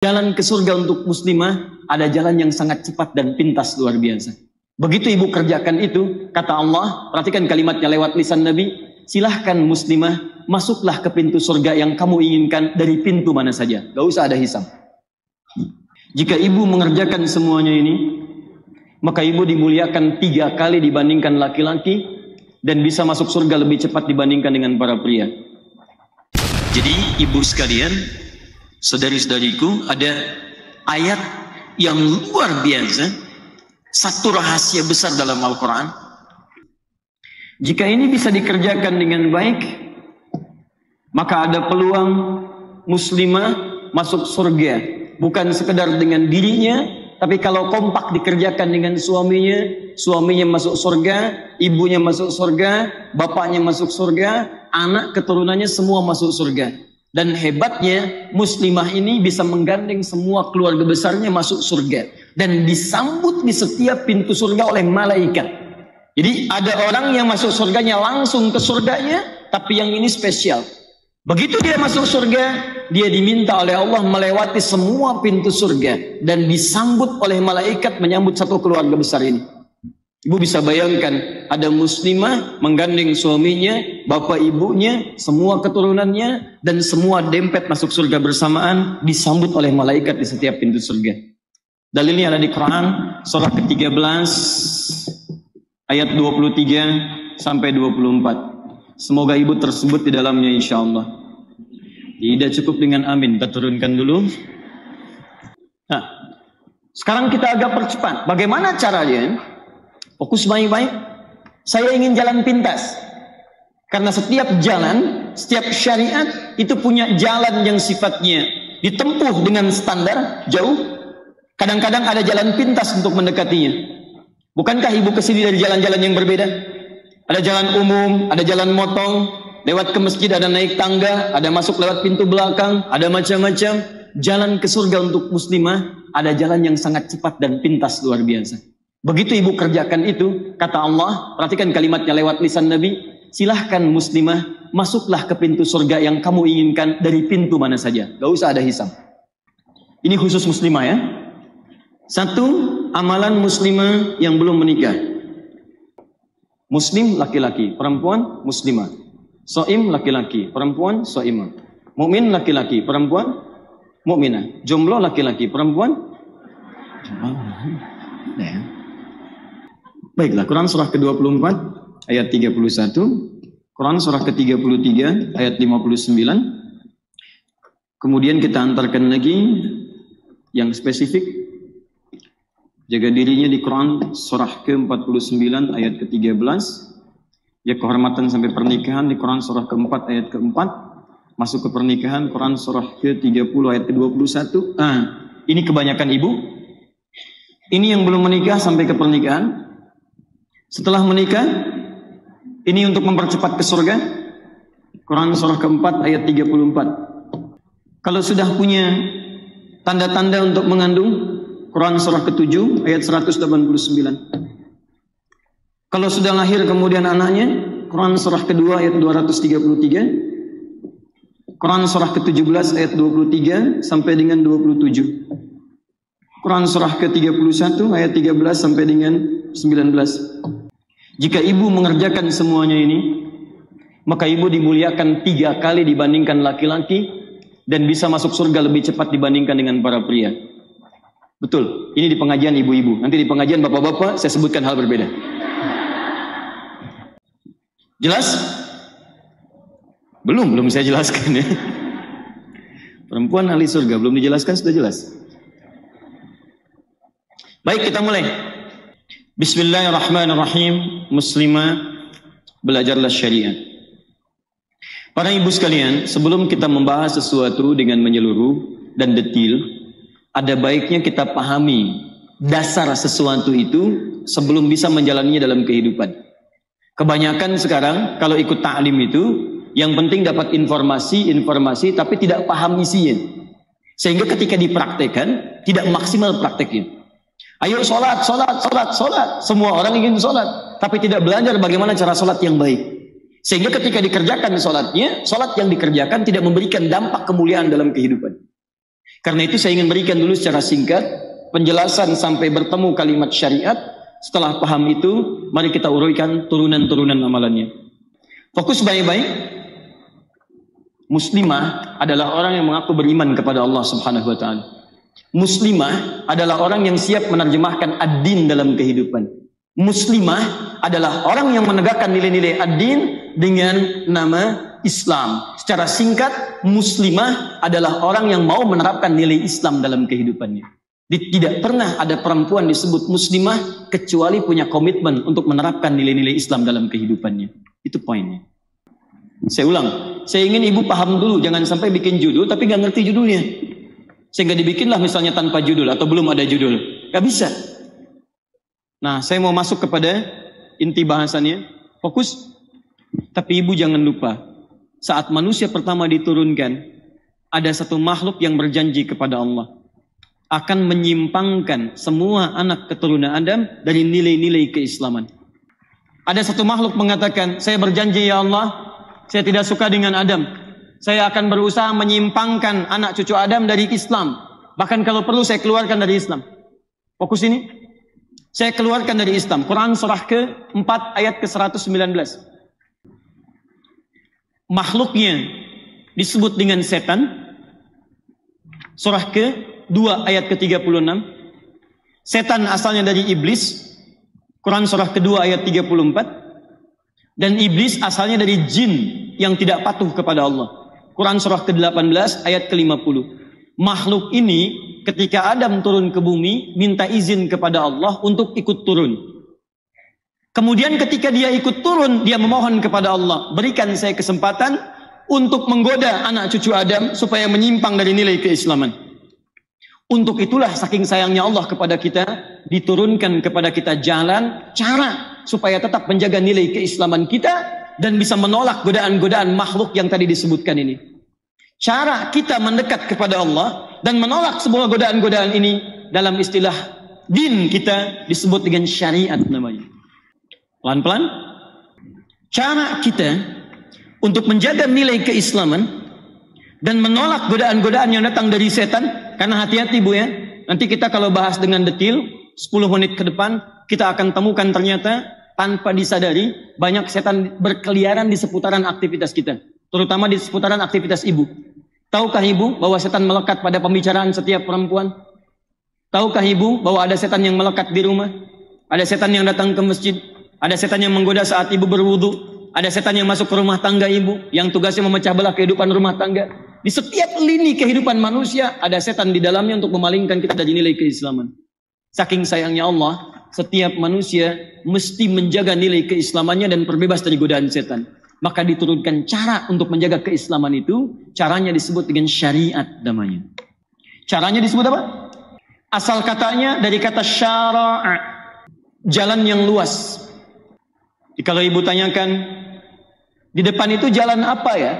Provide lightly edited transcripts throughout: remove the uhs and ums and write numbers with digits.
Jalan ke surga untuk muslimah ada jalan yang sangat cepat dan pintas luar biasa. Begitu ibu kerjakan itu, kata Allah, perhatikan kalimatnya lewat lisan Nabi, silahkan muslimah, masuklah ke pintu surga yang kamu inginkan dari pintu mana saja. Gak usah ada hisab. Jika ibu mengerjakan semuanya ini, maka ibu dimuliakan 3 kali dibandingkan laki-laki dan bisa masuk surga lebih cepat dibandingkan dengan para pria. Jadi ibu sekalian, saudari-saudariku, ada ayat yang luar biasa, satu rahasia besar dalam Al-Quran. Jika ini bisa dikerjakan dengan baik, maka ada peluang muslimah masuk surga. Bukan sekedar dengan dirinya, tapi kalau kompak dikerjakan dengan suaminya, suaminya masuk surga, ibunya masuk surga, bapaknya masuk surga, anak keturunannya semua masuk surga. Dan hebatnya muslimah ini bisa menggandeng semua keluarga besarnya masuk surga dan disambut di setiap pintu surga oleh malaikat. Jadi ada orang yang masuk surganya langsung ke surganya, tapi yang ini spesial. Begitu dia masuk surga, dia diminta oleh Allah melewati semua pintu surga dan disambut oleh malaikat menyambut satu keluarga besar ini. Ibu bisa bayangkan ada muslimah menggandeng suaminya, bapak ibunya, semua keturunannya, dan semua dempet masuk surga bersamaan disambut oleh malaikat di setiap pintu surga. Dalilnya ada di Quran surah ke-13 ayat 23 sampai 24. Semoga ibu tersebut di dalamnya insya Allah. Tidak cukup dengan amin, kita turunkan dulu. Nah, sekarang kita agak percepat. Bagaimana caranya? Fokus baik-baik. Saya ingin jalan pintas. Karena setiap jalan, setiap syariat itu punya jalan yang sifatnya ditempuh dengan standar jauh. Kadang-kadang ada jalan pintas untuk mendekatinya. Bukankah ibu kesini dari jalan-jalan yang berbeda? Ada jalan umum, ada jalan motong, lewat ke masjid ada naik tangga, ada masuk lewat pintu belakang, ada macam-macam. Jalan ke surga untuk muslimah ada jalan yang sangat cepat dan pintas luar biasa. Begitu ibu kerjakan itu, kata Allah, perhatikan kalimatnya lewat lisan Nabi, silahkan muslimah, masuklah ke pintu surga yang kamu inginkan dari pintu mana saja. Gak usah ada hisab. Ini khusus muslimah ya. 1, amalan muslimah yang belum menikah. Muslim laki-laki, perempuan muslimah. Shaim laki-laki, perempuan shaimah. Mukmin laki-laki, perempuan mukminah. Jomblo laki-laki, perempuan ya. Baiklah, Quran surah ke-24 ayat 31, Quran surah ke-33 ayat 59. Kemudian kita antarkan lagi yang spesifik. Jaga dirinya di Quran surah ke-49 ayat ke-13. Ya, kehormatan sampai pernikahan di Quran surah ke-4 ayat ke-4. Masuk ke pernikahan Quran surah ke-30 ayat ke-21. Ini kebanyakan ibu. Ini yang belum menikah sampai ke pernikahan. Setelah menikah, ini untuk mempercepat ke surga. Quran surah ke-4 ayat 34. Kalau sudah punya tanda-tanda untuk mengandung, Quran surah ke-7 ayat 189. Kalau sudah lahir kemudian anaknya, Quran surah ke-2 ayat 233. Quran surah ke-17 ayat 23 sampai dengan 27. Quran surah ke-31 ayat 13 sampai dengan 19. Jika ibu mengerjakan semuanya ini, maka ibu dimuliakan 3 kali dibandingkan laki-laki dan bisa masuk surga lebih cepat dibandingkan dengan para pria. Betul, ini di pengajian ibu-ibu. Nanti di pengajian bapak-bapak saya sebutkan hal berbeda. Jelas? Belum saya jelaskan ya. Perempuan ahli surga, belum dijelaskan, sudah jelas. Baik, kita mulai. Bismillahirrahmanirrahim. Muslimah, belajarlah syariat. Para ibu sekalian, sebelum kita membahas sesuatu dengan menyeluruh dan detil, ada baiknya kita pahami dasar sesuatu itu sebelum bisa menjalaninya dalam kehidupan. Kebanyakan sekarang kalau ikut ta'lim itu, yang penting dapat informasi tapi tidak paham isinya. Sehingga ketika dipraktekkan, tidak maksimal prakteknya. Ayo sholat. Semua orang ingin sholat, tapi tidak belajar bagaimana cara sholat yang baik. Sehingga ketika dikerjakan sholatnya, sholat yang dikerjakan tidak memberikan dampak kemuliaan dalam kehidupan. Karena itu saya ingin berikan dulu secara singkat penjelasan sampai bertemu kalimat syariat. Setelah paham itu, mari kita uraikan turunan-turunan amalannya. Fokus baik-baik. Muslimah adalah orang yang mengaku beriman kepada Allah Subhanahu wa taala. Muslimah adalah orang yang siap menerjemahkan ad-din dalam kehidupan. Muslimah adalah orang yang menegakkan nilai-nilai ad-din dengan nama Islam. Secara singkat, muslimah adalah orang yang mau menerapkan nilai Islam dalam kehidupannya. Tidak pernah ada perempuan disebut muslimah kecuali punya komitmen untuk menerapkan nilai-nilai Islam dalam kehidupannya. Itu poinnya. Saya ulang, saya ingin ibu paham dulu, jangan sampai bikin judul tapi nggak ngerti judulnya. Sehingga dibikinlah misalnya tanpa judul atau belum ada judul. Gak bisa. Nah, saya mau masuk kepada inti bahasannya. Fokus. Tapi ibu jangan lupa, saat manusia pertama diturunkan, ada satu makhluk yang berjanji kepada Allah akan menyimpangkan semua anak keturunan Adam dari nilai-nilai keislaman. Ada satu makhluk mengatakan, saya berjanji ya Allah, saya tidak suka dengan Adam. Saya akan berusaha menyimpangkan anak cucu Adam dari Islam. Bahkan kalau perlu saya keluarkan dari Islam. Fokus ini. Saya keluarkan dari Islam. Quran surah ke-4 ayat ke-119. Makhluknya disebut dengan setan. Surah ke-2 ayat ke-36. Setan asalnya dari iblis. Quran surah ke-2 ayat 34. Dan iblis asalnya dari jin yang tidak patuh kepada Allah. Quran surah ke-18 ayat ke-50. Makhluk ini ketika Adam turun ke bumi minta izin kepada Allah untuk ikut turun. Kemudian ketika dia ikut turun, dia memohon kepada Allah, berikan saya kesempatan untuk menggoda anak cucu Adam supaya menyimpang dari nilai keislaman. Untuk itulah saking sayangnya Allah kepada kita, diturunkan kepada kita jalan, cara supaya tetap menjaga nilai keislaman kita dan bisa menolak godaan-godaan makhluk yang tadi disebutkan ini. Cara kita mendekat kepada Allah dan menolak semua godaan-godaan ini dalam istilah din kita disebut dengan syariat namanya. Pelan-pelan. Cara kita untuk menjaga nilai keislaman dan menolak godaan-godaan yang datang dari setan, karena hati-hati Bu ya, nanti kita kalau bahas dengan detail 10 menit ke depan kita akan temukan ternyata tanpa disadari banyak setan berkeliaran di seputaran aktivitas kita, terutama di seputaran aktivitas ibu. Tahukah ibu bahwa setan melekat pada pembicaraan setiap perempuan? Tahukah ibu bahwa ada setan yang melekat di rumah? Ada setan yang datang ke masjid? Ada setan yang menggoda saat ibu berwudu? Ada setan yang masuk ke rumah tangga ibu, yang tugasnya memecah belah kehidupan rumah tangga? Di setiap lini kehidupan manusia ada setan di dalamnya untuk memalingkan kita dari nilai keislaman. Saking sayangnya Allah, setiap manusia mesti menjaga nilai keislamannya dan terbebas dari godaan setan. Maka diturunkan cara untuk menjaga keislaman itu, caranya disebut dengan syariat namanya. Caranya disebut apa? Asal katanya dari kata syara'a, jalan yang luas. Jadi kalau ibu tanyakan, di depan itu jalan apa ya?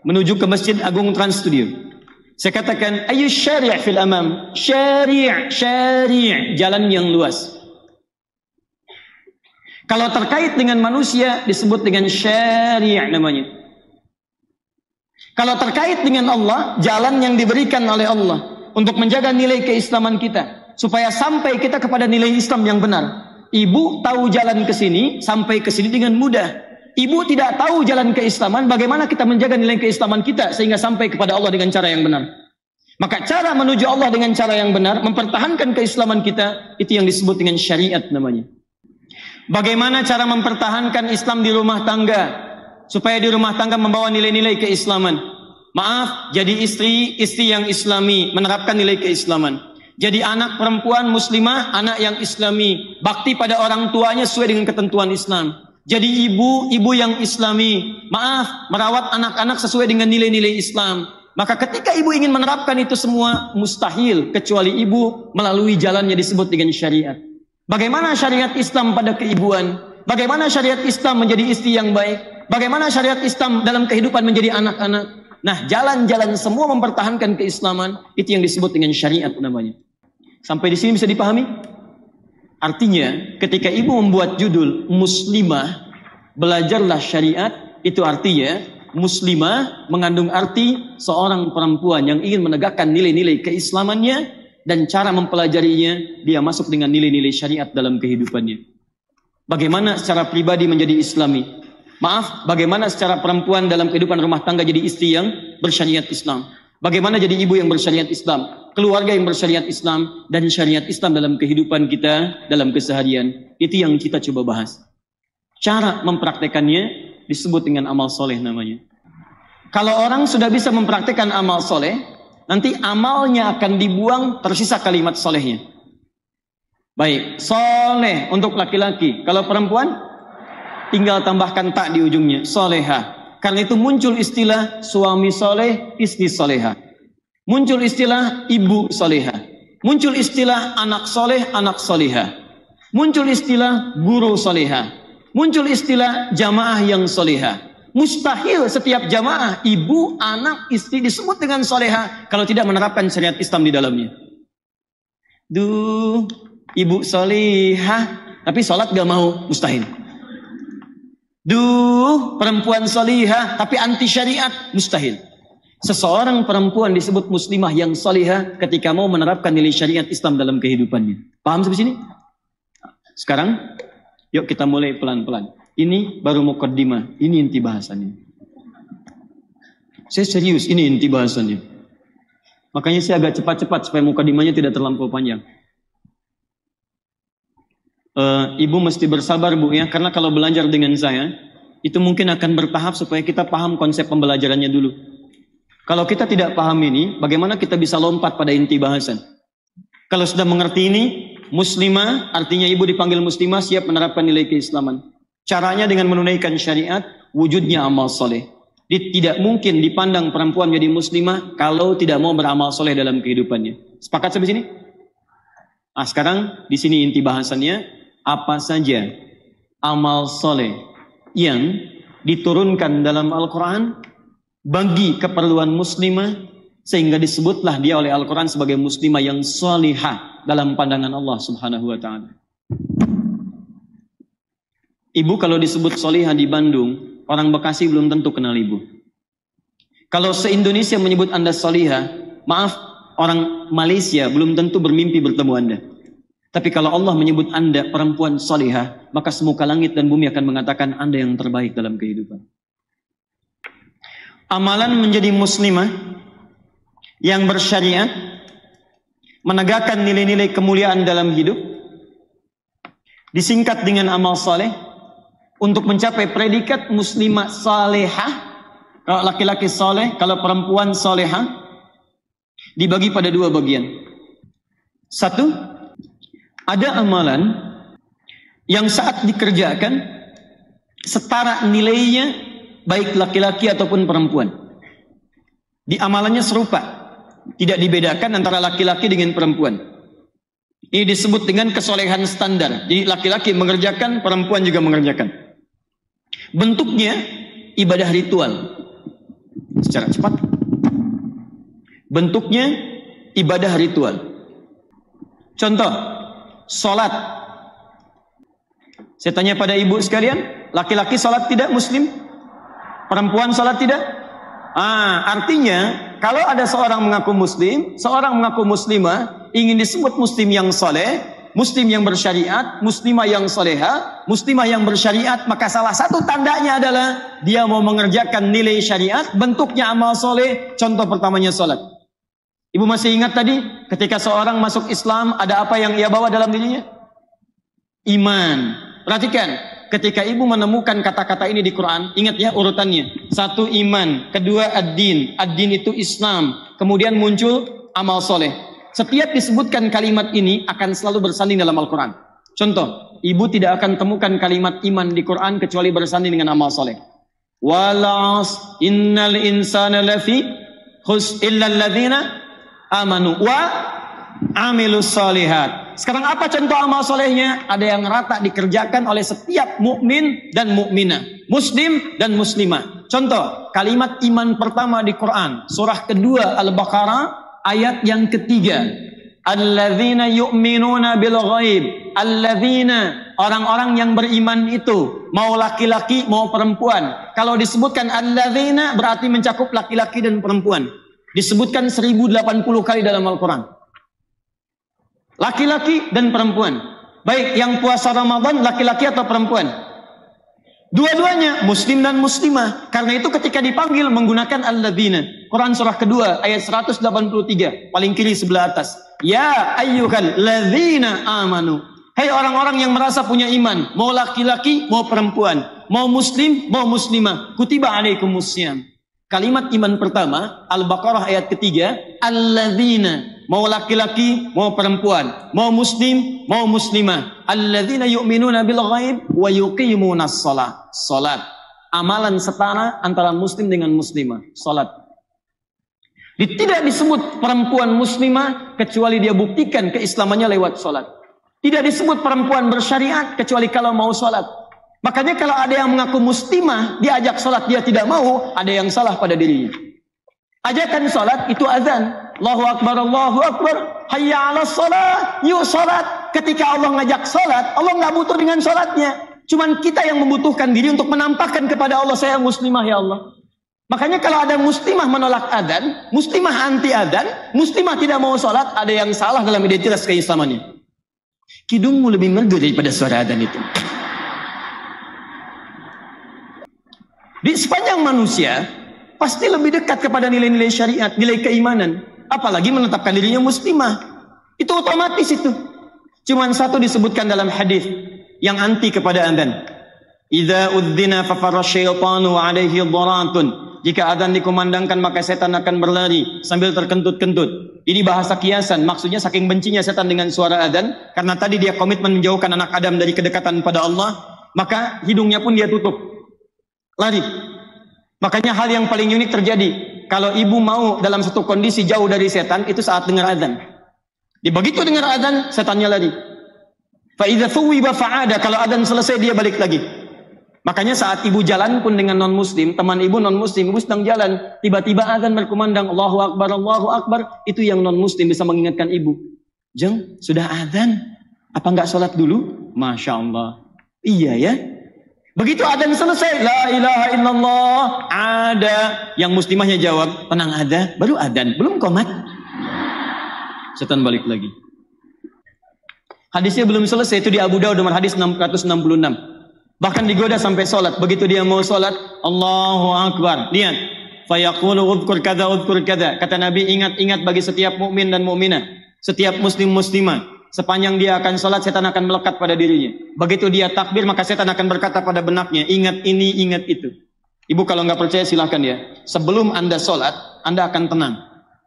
Menuju ke Masjid Agung Trans Studio. Saya katakan, ayu syari' fil amam. Syari', jalan yang luas. Kalau terkait dengan manusia disebut dengan syari' namanya. Kalau terkait dengan Allah, jalan yang diberikan oleh Allah untuk menjaga nilai keislaman kita supaya sampai kita kepada nilai Islam yang benar. Ibu tahu jalan ke sini, sampai ke sini dengan mudah. Ibu tidak tahu jalan keislaman, bagaimana kita menjaga nilai keislaman kita sehingga sampai kepada Allah dengan cara yang benar. Maka cara menuju Allah dengan cara yang benar, mempertahankan keislaman kita, itu yang disebut dengan syariat namanya. Bagaimana cara mempertahankan Islam di rumah tangga supaya di rumah tangga membawa nilai-nilai keislaman? Maaf, jadi istri yang islami menerapkan nilai keislaman. Jadi anak perempuan muslimah, anak yang islami, bakti pada orang tuanya sesuai dengan ketentuan Islam. Jadi ibu yang islami, maaf, merawat anak-anak sesuai dengan nilai-nilai Islam. Maka ketika ibu ingin menerapkan itu semua mustahil kecuali ibu melalui jalannya disebut dengan syariat. Bagaimana syariat Islam pada keibuan? Bagaimana syariat Islam menjadi istri yang baik? Bagaimana syariat Islam dalam kehidupan menjadi anak-anak? Nah, jalan-jalan semua mempertahankan keislaman, itu yang disebut dengan syariat namanya. Sampai di sini bisa dipahami? Artinya, ketika ibu membuat judul Muslimah, belajarlah syariat, itu artinya muslimah mengandung arti seorang perempuan yang ingin menegakkan nilai-nilai keislamannya dan cara mempelajarinya, dia masuk dengan nilai-nilai syariat dalam kehidupannya. Bagaimana secara pribadi menjadi islami? Maaf, bagaimana secara perempuan dalam kehidupan rumah tangga jadi istri yang bersyariat Islam? Bagaimana jadi ibu yang bersyariat Islam? Keluarga yang bersyariat Islam dan syariat Islam dalam kehidupan kita dalam keseharian. Itu yang kita coba bahas. Cara mempraktekannya disebut dengan amal soleh namanya. Kalau orang sudah bisa mempraktekkan amal soleh, nanti amalnya akan dibuang, tersisa kalimat solehnya. Baik, soleh untuk laki-laki. Kalau perempuan, tinggal tambahkan tak di ujungnya, soleha. Karena itu muncul istilah suami soleh, istri soleha. Muncul istilah ibu soleha. Muncul istilah anak soleh, anak soleha. Muncul istilah guru soleha. Muncul istilah jamaah yang soleha. Mustahil setiap jamaah, ibu, anak, istri disebut dengan soleha kalau tidak menerapkan syariat Islam di dalamnya. Duh, ibu soleha, tapi sholat gak mau, mustahil. Duh, perempuan soleha, tapi anti syariat, mustahil. Seseorang perempuan disebut muslimah yang soleha ketika mau menerapkan nilai syariat Islam dalam kehidupannya. Paham sampai sini? Sekarang yuk kita mulai pelan-pelan. Ini baru mukaddimah, ini inti bahasannya. Saya serius, ini inti bahasannya. Makanya saya agak cepat-cepat supaya mukaddimahnya tidak terlampau panjang. Ibu mesti bersabar Bu ya, karena kalau belajar dengan saya, itu mungkin akan bertahap supaya kita paham konsep pembelajarannya dulu. Kalau kita tidak paham ini, bagaimana kita bisa lompat pada inti bahasan? Kalau sudah mengerti ini, muslimah, artinya ibu dipanggil muslimah, siap menerapkan nilai keislaman. Caranya dengan menunaikan syariat, wujudnya amal soleh. Tidak mungkin dipandang perempuan jadi muslimah kalau tidak mau beramal soleh dalam kehidupannya. Sepakat sampai sini? Nah, sekarang di sini inti bahasannya, apa saja amal soleh yang diturunkan dalam Al-Quran bagi keperluan muslimah, sehingga disebutlah dia oleh Al-Quran sebagai muslimah yang salihah dalam pandangan Allah Subhanahu wa ta'ala. Ibu kalau disebut salihah di Bandung, orang Bekasi belum tentu kenal ibu. Kalau se-Indonesia menyebut Anda salihah, maaf, orang Malaysia belum tentu bermimpi bertemu Anda. Tapi kalau Allah menyebut Anda perempuan salihah, maka semuka langit dan bumi akan mengatakan Anda yang terbaik dalam kehidupan. Amalan menjadi muslimah yang bersyariat, menegakkan nilai-nilai kemuliaan dalam hidup, disingkat dengan amal saleh, untuk mencapai predikat muslimah salehah. Kalau laki-laki saleh, kalau perempuan salehah, dibagi pada dua bagian. Satu, ada amalan yang saat dikerjakan setara nilainya baik laki-laki ataupun perempuan. Di amalannya serupa, tidak dibedakan antara laki-laki dengan perempuan. Ini disebut dengan kesolehan standar. Jadi laki-laki mengerjakan, perempuan juga mengerjakan. Bentuknya ibadah ritual. Secara cepat. Bentuknya ibadah ritual. Contoh, sholat. Saya tanya pada ibu sekalian, laki-laki sholat tidak muslim? Perempuan sholat tidak? Artinya kalau ada seorang mengaku muslim, seorang mengaku muslimah, ingin disebut muslim yang soleh, muslim yang bersyariat, muslimah yang soleha, muslimah yang bersyariat, maka salah satu tandanya adalah dia mau mengerjakan nilai syariat, bentuknya amal soleh. Contoh pertamanya sholat. Ibu masih ingat tadi ketika seorang masuk Islam, ada apa yang ia bawa dalam dirinya? Iman. Perhatikan, ketika ibu menemukan kata-kata ini di Quran, ingat ya urutannya. Satu iman, kedua ad-din. Ad-din itu Islam. Kemudian muncul amal soleh. Setiap disebutkan kalimat ini akan selalu bersanding dalam Al-Quran. Contoh, ibu tidak akan temukan kalimat iman di Quran kecuali bersanding dengan amal soleh. Walas innal insana lafi khus illal ladzina amanu wa amilus solihat. Sekarang apa contoh amal solehnya? Ada yang rata dikerjakan oleh setiap mukmin dan mukminah, muslim dan muslimah. Contoh, kalimat iman pertama di Quran, surah kedua Al-Baqarah, ayat yang ketiga. Alladzina yu'minuna bil ghaib. Alladzina, orang-orang yang beriman itu, mau laki-laki mau perempuan. Kalau disebutkan alladzina berarti mencakup laki-laki dan perempuan. Disebutkan 1080 kali dalam Al-Quran. Laki-laki dan perempuan. Baik yang puasa Ramadan laki-laki atau perempuan? Dua-duanya, muslim dan muslimah. Karena itu ketika dipanggil menggunakan alladzina. Quran surah kedua ayat 183, paling kiri sebelah atas. Ya ayyuhal ladzina amanu. Hai orang-orang yang merasa punya iman, mau laki-laki mau perempuan, mau muslim mau muslimah, kutiba alaikumussyam. Kalimat iman pertama, Al-Baqarah ayat ketiga, alladzina, mau laki-laki, mau perempuan, mau muslim, mau muslimah. Alladzina yu'minuna bil ghaib wa yuqimunas shalah. Salat. Amalan setara antara muslim dengan muslimah. Salat. Tidak disebut perempuan muslimah kecuali dia buktikan keislamannya lewat salat. Tidak disebut perempuan bersyariat kecuali kalau mau salat. Makanya kalau ada yang mengaku muslimah, diajak sholat dia tidak mau, ada yang salah pada dirinya. Ajakan sholat itu azan. Allahu Akbar, Allahu Akbar. Hayya ala sholat. Yuk sholat. Ketika Allah ngajak sholat, Allah nggak butuh dengan sholatnya. Cuman kita yang membutuhkan diri untuk menampakkan kepada Allah, saya muslimah ya Allah. Makanya kalau ada muslimah menolak adzan, muslimah anti adzan, muslimah tidak mau sholat, ada yang salah dalam identitas keislamannya. Kidungmu lebih merdu daripada suara adzan itu. Di sepanjang manusia pasti lebih dekat kepada nilai-nilai syariat, nilai keimanan, apalagi menetapkan dirinya muslimah. Itu otomatis itu. Cuman satu disebutkan dalam hadis yang anti kepada adzan. Idza udzina fa farasyaitanu alaihi dharatun. Jika adzan dikumandangkan maka setan akan berlari sambil terkentut-kentut. Ini bahasa kiasan, maksudnya saking bencinya setan dengan suara adzan, karena tadi dia komitmen menjauhkan anak Adam dari kedekatan pada Allah, maka hidungnya pun dia tutup. Lari. Makanya hal yang paling unik terjadi kalau ibu mau dalam satu kondisi jauh dari setan, itu saat dengar adzan. Begitu dengar adzan, setannya lari. Fa idza thuwiba fa'ada, kalau adzan selesai dia balik lagi. Makanya saat ibu jalan pun dengan non muslim, teman ibu non muslim, ibu sedang jalan, tiba-tiba adzan berkumandang Allahu Akbar, itu yang non muslim bisa mengingatkan ibu. Jeng, sudah adzan, apa enggak sholat dulu? Masya Allah. Iya ya. Begitu adzan selesai, la ilaha illallah, ada. Yang muslimahnya jawab, tenang ada, baru adzan, belum qomat. Setan balik lagi. Hadisnya belum selesai, itu di Abu Daud nomor hadis 666. Bahkan digoda sampai sholat. Begitu dia mau sholat, Allahu Akbar. Lihat, fayaqulu udhkur kada, udhkur kada. Kata Nabi, ingat-ingat bagi setiap mukmin dan mukminah, setiap muslim muslimah. Sepanjang dia akan sholat, setan akan melekat pada dirinya. Begitu dia takbir, maka setan akan berkata pada benaknya, ingat ini, ingat itu. Ibu kalau nggak percaya silahkan ya. Sebelum Anda sholat, Anda akan tenang.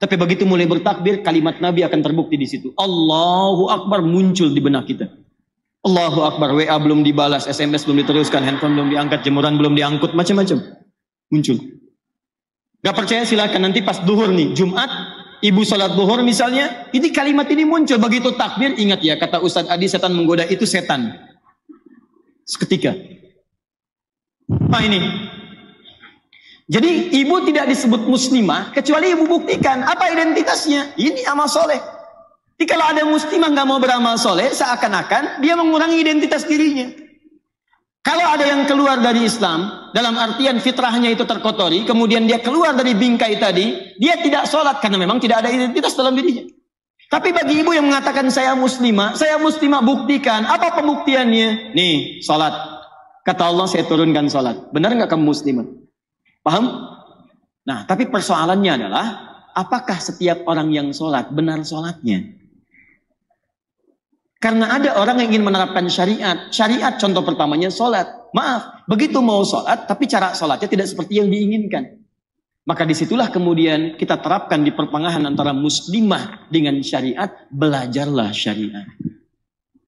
Tapi begitu mulai bertakbir, kalimat Nabi akan terbukti di situ. Allahu Akbar muncul di benak kita. Allahu Akbar, WA belum dibalas, SMS belum diteruskan, handphone belum diangkat, jemuran belum diangkut, macam-macam. Muncul. Nggak percaya silahkan, nanti pas duhur nih, Jumat, ibu sholat duhur misalnya, ini kalimat ini muncul. Begitu takbir, ingat ya, kata Ustadz Adi, setan menggoda, itu setan. Seketika. Nah ini. Jadi ibu tidak disebut muslimah, kecuali ibu buktikan, apa identitasnya? Ini amal soleh. Jadi kalau ada muslimah nggak mau beramal soleh, seakan-akan dia mengurangi identitas dirinya. Kalau ada yang keluar dari Islam, dalam artian fitrahnya itu terkotori, kemudian dia keluar dari bingkai tadi, dia tidak sholat karena memang tidak ada identitas dalam dirinya. Tapi bagi ibu yang mengatakan saya muslimah buktikan. Apa pembuktiannya? Nih, sholat. Kata Allah, saya turunkan sholat. Benar nggak kamu muslimah? Paham? Nah, tapi persoalannya adalah, apakah setiap orang yang sholat benar sholatnya? Karena ada orang yang ingin menerapkan syariat. Syariat contoh pertamanya sholat. Maaf, begitu mau sholat, tapi cara sholatnya tidak seperti yang diinginkan. Maka disitulah kemudian kita terapkan di pertengahan antara muslimah dengan syariat. Belajarlah syariat.